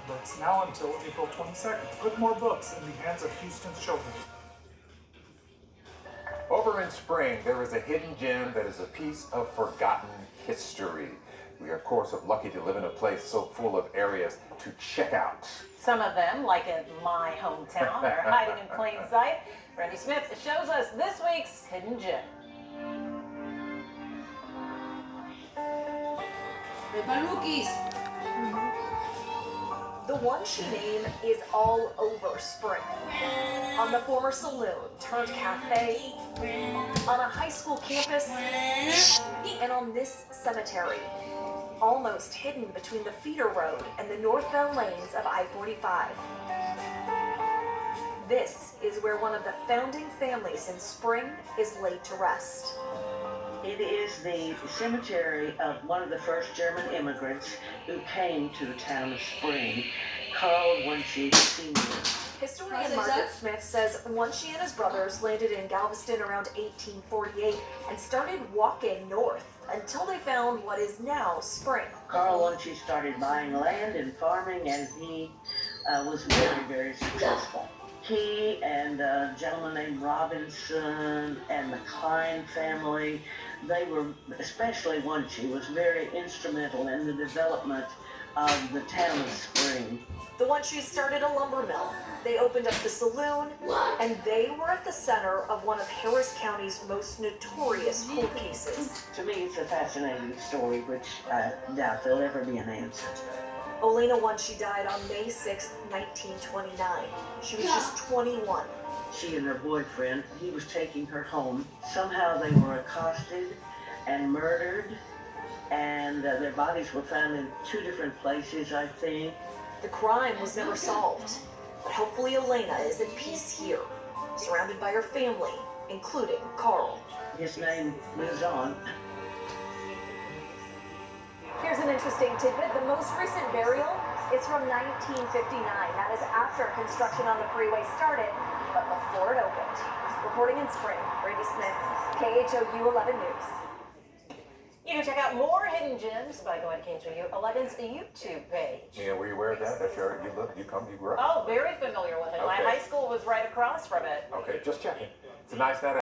books now until April 22nd. Put more books in the hands of Houston's children. Over in Spring, there is a hidden gem that is a piece of forgotten history. We are, of course, lucky to live in a place so full of areas to check out. Some of them, like in my hometown, are hiding in plain sight. Randy Smith shows us this week's hidden gem. The Wunsche name is all over Spring. On the former saloon turned cafe, on a high school campus, and on this cemetery, almost hidden between the feeder road and the northbound lanes of I-45. This is where one of the founding families in Spring is laid to rest. It is the cemetery of one of the first German immigrants who came to the town of Spring, Carl Wunsche Sr. Historian Margaret Smith says Wunsche and his brothers landed in Galveston around 1848 and started walking north until they found what is now Spring. Carl Wunsche started buying land and farming, and he was very, very successful. He and a gentleman named Robinson and the Klein family, they were, especially Wunsche, was very instrumental in the development of the town of Spring. The Wunsches started a lumber mill. They opened up the saloon, and they were at the center of one of Harris County's most notorious cold cases. To me, it's a fascinating story, which I doubt there'll ever be an answer to. Olena Wunsche died on May 6, 1929. She was just 21. She and her boyfriend, he was taking her home. Somehow they were accosted and murdered, and their bodies were found in 2 different places, I think. The crime was never solved, but hopefully Olena is at peace here, surrounded by her family, including Carl. His name lives on. Here's an interesting tidbit. The most recent burial is from 1959. That is after construction on the freeway started, but before it opened. Reporting in Spring, Randy Smith, KHOU 11 News. You can check out more hidden gems by going to KHOU 11's YouTube page. Yeah, were you aware of that? That's your, you grew up? Oh, very familiar with it. My Okay. high school was right across from it. Okay, just checking. It's a nice night.